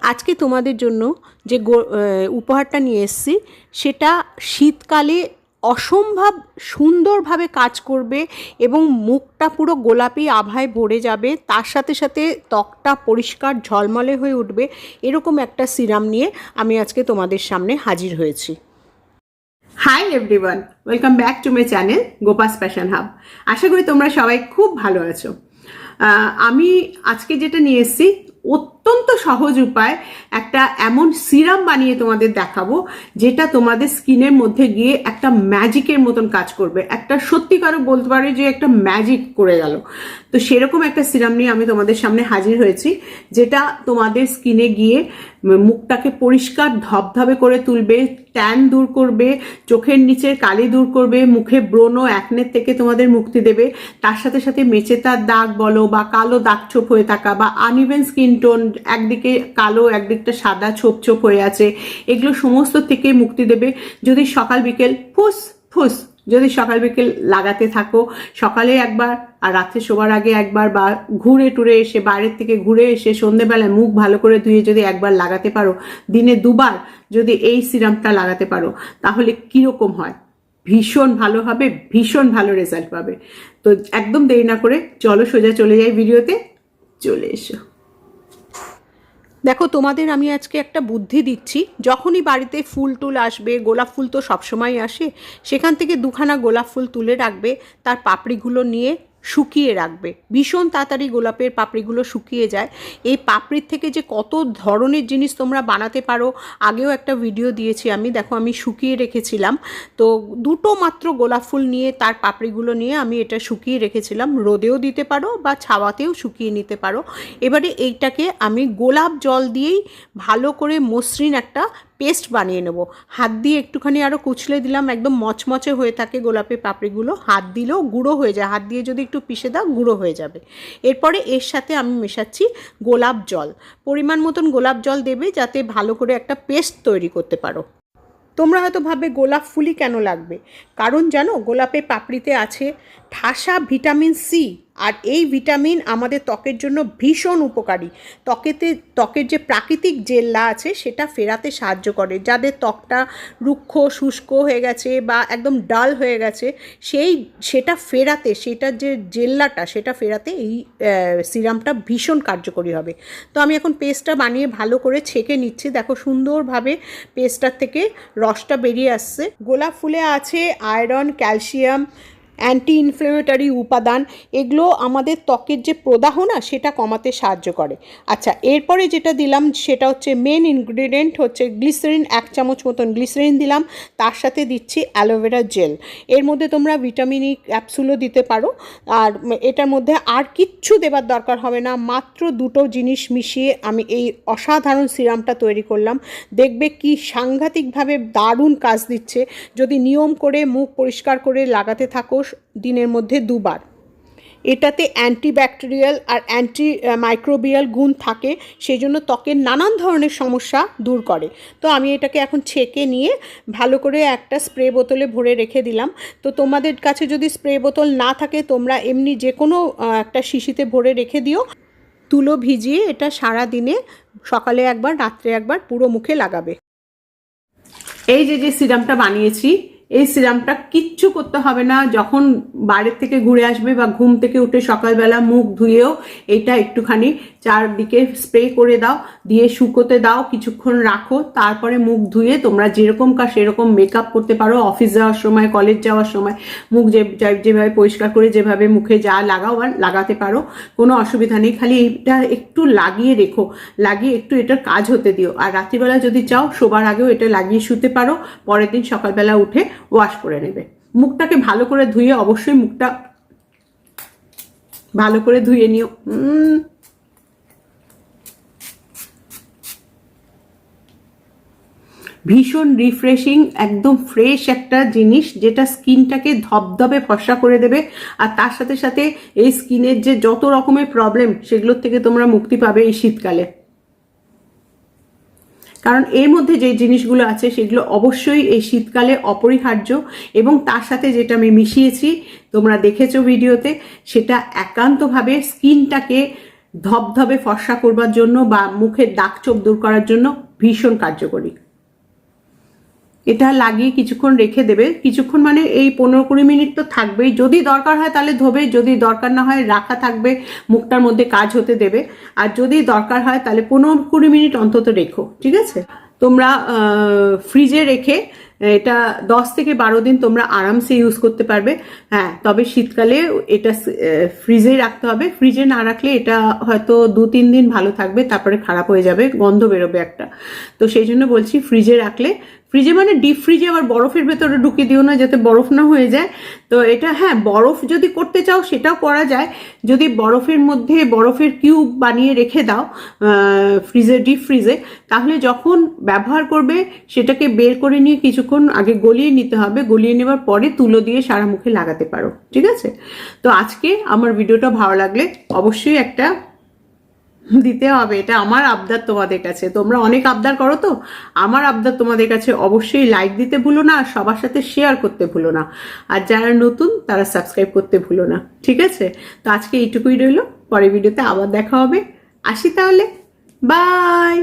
আজকে তোমাদের জন্য যে উপহারটা নিয়ে এসেছি সেটা শীতকালে অসম্ভব সুন্দরভাবে কাজ করবে এবং মুখটা পুরো গোলাপি আভায় ভরে যাবে, তার সাথে সাথে ত্বকটা পরিষ্কার ঝলমলে হয়ে উঠবে। এরকম একটা সিরাম নিয়ে আমি আজকে তোমাদের সামনে হাজির হয়েছি। Hi everyone, welcome back to my channel Gopa's fashion hub. আশা করি তোমরা সবাই খুব ভালো আছো। আমি আজকে যেটা নিয়ে এসেছি অত্যন্ত সহজ উপায় একটা এমন সিরাম বানিয়ে তোমাদের দেখাবো যেটা তোমাদের স্কিনের মধ্যে গিয়ে একটা ম্যাজিকের মতন কাজ করবে, একটা সত্যিকারও বলতে পারে যে একটা ম্যাজিক করে গেল। তো সেরকম একটা সিরাম নিয়ে আমি তোমাদের সামনে হাজির হয়েছি যেটা তোমাদের স্কিনে গিয়ে মুখটাকে পরিষ্কার ধবধবে করে তুলবে, ট্যান দূর করবে, চোখের নিচের কালি দূর করবে, মুখে ব্রণ অ্যাকনে থেকে তোমাদের মুক্তি দেবে। তার সাথে সাথে মেচেতার দাগ বলো বা কালো দাগ ছোপ হয়ে থাকা বা আনইভেন স্কিন টোন, একদিকে কালো একদিকটা সাদা ছোপ ছোপ হয়ে আছে, এগুলো সমস্ত থেকে মুক্তি দেবে। যদি সকাল বিকেল ফুস যদি সকাল বিকেল লাগাতে থাকো, সকালে একবার আর রাত্রে শোবার আগে একবার, বা ঘুরে টুরে এসে বাইরের থেকে ঘুরে এসে সন্ধ্যেবেলায় মুখ ভালো করে ধুয়ে যদি একবার লাগাতে পারো, দিনে দুবার যদি এই সিরামটা লাগাতে পারো, তাহলে কিরকম হয়? ভীষণ ভালো হবে, ভীষণ ভালো রেজাল্ট পাবে। তো একদম দেরি না করে চলো সোজা চলে যাই ভিডিওতে। চলে এসো। দেখো, তোমাদের আমি আজকে একটা বুদ্ধি দিচ্ছি। যখনই বাড়িতে ফুল টুল আসবে, গোলাপ ফুল তো সবসময় আসে, সেখান থেকে দুখানা গোলাপ ফুল তুলে রাখবে, তার পাপড়িগুলো নিয়ে শুকিয়ে রাখবে। ভীষণ তাড়াতাড়ি গোলাপের পাপড়িগুলো শুকিয়ে যায়। এই পাপড়ির থেকে যে কত ধরনের জিনিস তোমরা বানাতে পারো, আগেও একটা ভিডিও দিয়েছি আমি, দেখো আমি শুকিয়ে রেখেছিলাম। তো দুটো মাত্র গোলাপ ফুল নিয়ে তার পাপড়িগুলো নিয়ে আমি এটা শুকিয়ে রেখেছিলাম। রোদেও দিতে পারো বা ছাওয়াতেও শুকিয়ে নিতে পারো। এবারে এইটাকে আমি গোলাপ জল দিয়েই ভালো করে মসৃণ একটা পেস্ট বানিয়ে নেব। হাত দিয়ে একটুখানি আরও কুচলে দিলাম, একদম মচমচে হয়ে থাকে গোলাপের পাপড়িগুলো, হাত দিলেও গুঁড়ো হয়ে যায়, হাত দিয়ে যদি একটু পিষে দাও গুঁড়ো হয়ে যাবে। এরপরে এর সাথে আমি মেশাচ্ছি গোলাপ জল। পরিমাণ মতন গোলাপ জল দেবে যাতে ভালো করে একটা পেস্ট তৈরি করতে পারো। তোমরা হয়তো ভাববে গোলাপ ফুলই কেন লাগবে, কারণ জানো গোলাপের পাপড়িতে আছে ঠাসা ভিটামিন সি, আর এই ভিটামিন আমাদের ত্বকের জন্য ভীষণ উপকারী। ত্বকের যে প্রাকৃতিক জেল্লা আছে সেটা ফেরাতে সাহায্য করে। যাদের ত্বকটা রুক্ষ শুষ্ক হয়ে গেছে বা একদম ডাল হয়ে গেছে, সেটা ফেরাতে, সেটার যে জেল্লাটা সেটা ফেরাতে এই সিরামটা ভীষণ কার্যকরী হবে। তো আমি এখন পেস্টটা বানিয়ে ভালো করে ছেঁকে নিচ্ছি। দেখো সুন্দরভাবে পেস্টটার থেকে রসটা বেরিয়ে আসছে। গোলাপ ফুলে আছে আয়রন, ক্যালসিয়াম, অ্যান্টি ইনফ্লেমেটরি উপাদান। এগুলো আমাদের ত্বকের যে প্রদাহ না সেটা কমাতে সাহায্য করে। আচ্ছা, এরপরে যেটা দিলাম সেটা হচ্ছে মেন ইনগ্রিডিয়েন্ট হচ্ছে গ্লিসারিন। 1 চামচ মতন গ্লিসারিন দিলাম, তার সাথে দিচ্ছি অ্যালোভেরা জেল। এর মধ্যে তোমরা ভিটামিন ই ক্যাপসুলও দিতে পারো। আর এটার মধ্যে আর কিচ্ছু দেবার দরকার হবে না, মাত্র দুটো জিনিস মিশিয়ে আমি এই অসাধারণ সিরামটা তৈরি করলাম। দেখবে কি সাংঘাতিকভাবে দারুণ কাজ দিচ্ছে। যদি নিয়ম করে মুখ পরিষ্কার করে লাগাতে থাকো দিনের মধ্যে দুবার। এটাতে অ্যান্টিব্যাকটেরিয়াল আর অ্যান্টি মাইক্রোবিয়াল গুণ থাকে, সেই জন্য ত্বকের নানান ধরনের সমস্যা দূর করে। তো আমি এটাকে এখন ছেঁকে নিয়ে ভালো করে একটা স্প্রে বোতলে ভরে রেখে দিলাম। তো তোমাদের কাছে যদি স্প্রে বোতল না থাকে, তোমরা এমনি যে কোনো একটা শিশিতে ভরে রেখে দিও। তুলো ভিজিয়ে এটা সারা দিনে সকালে একবার রাত্রে একবার পুরো মুখে লাগাবে। এই যে সিরামটা বানিয়েছি, এই সিরামটা কিচ্ছু করতে হবে না। যখন বাইরের থেকে ঘুরে আসবে বা ঘুম থেকে উঠে সকালবেলা মুখ ধুয়েও এটা একটুখানি চারদিকে স্প্রে করে দাও, দিয়ে শুকোতে দাও, কিছুক্ষণ রাখো, তারপরে মুখ ধুয়ে তোমরা যেরকম সেরকম মেকআপ করতে পারো। অফিস যাওয়ার সময়, কলেজ যাওয়ার সময় মুখ যেভাবে পরিষ্কার করে যেভাবে মুখে যা লাগাও আর লাগাতে পারো, কোনো অসুবিধা নেই। খালি এটা একটু লাগিয়ে রেখো, লাগিয়ে একটু এটার কাজ হতে দিও। আর রাত্রিবেলা যদি চাও শোবার আগেও এটা লাগিয়ে শুতে পারো, পরের দিন সকালবেলা উঠে ওয়াশ করে নেবে। মুখটাকে ভালো করে ধুয়ে, অবশ্যই মুখটা ভালো করে ধুয়ে নিও। ভীষণ রিফ্রেশিং, একদম ফ্রেশ একটা জিনিস যেটা স্কিনটাকে ধবধবে ফর্সা করে দেবে। আর তার সাথে সাথে এই স্কিনের যে যত রকমের প্রবলেম সেগুলোর থেকে তোমরা মুক্তি পাবে এই শীতকালে। কারণ এর মধ্যে যে জিনিসগুলো আছে সেগুলো অবশ্যই এই শীতকালে অপরিহার্য। এবং তার সাথে যেটা আমি মিশিয়েছি তোমরা দেখেছো ভিডিওতে, সেটা একান্তভাবে স্কিনটাকে ধবধবে ফর্সা করবার জন্য বা মুখের দাগ ছোপ দূর করার জন্য ভীষণ কার্যকরী। এটা লাগিয়ে কিছুক্ষণ রেখে দেবে, কিছুক্ষণ মানে এই 15-20 মিনিট তো থাকবেই। যদি দরকার হয় তাহলে ধোবে, যদি দরকার না হয় রাখা থাকবে, মুখটার মধ্যে কাজ হতে দেবে। আর যদি দরকার হয় তাহলে 15-20 মিনিট অন্তত রেখো, ঠিক আছে? তোমরা ফ্রিজে রেখে এটা 10 থেকে 12 দিন তোমরা আরামসে ইউজ করতে পারবে। হ্যাঁ, তবে শীতকালে এটা ফ্রিজে রাখতে হবে। ফ্রিজে না রাখলে এটা হয়তো 2-3 দিন ভালো থাকবে, তারপরে খারাপ হয়ে যাবে, গন্ধ বেরোবে একটা। তো সেই জন্য বলছি ফ্রিজে রাখলে, ফ্রিজে মানে ডিপ ফ্রিজে, আবার বরফের ভেতরে ঢুকিয়ে দিও না যাতে বরফ না হয়ে যায়। তো এটা হ্যাঁ, বরফ যদি করতে চাও সেটাও করা যায়। যদি বরফের মধ্যে বরফের কিউব বানিয়ে রেখে দাও ফ্রিজে, ডিপ ফ্রিজে, তাহলে যখন ব্যবহার করবে সেটাকে বের করে নিয়ে কিছুক্ষণ আগে গলিয়ে নিতে হবে। গলিয়ে নেবার পরে তুলো দিয়ে সারা মুখে লাগাতে পারো, ঠিক আছে? তো আজকে আমার ভিডিওটা ভালো লাগলে অবশ্যই একটা দিতে হবে, এটা আমার আবদার তোমাদের কাছে। তোমরা অনেক আবদার করো, তো আমার আবদার তোমাদের কাছে অবশ্যই লাইক দিতে ভুলো না, আর সবার সাথে শেয়ার করতে ভুলো না, আর যারা নতুন তারা সাবস্ক্রাইব করতে ভুলো না, ঠিক আছে? তো আজকে এইটুকুই রইলো, পরের ভিডিওতে আবার দেখা হবে। আসি তাহলে, বাই।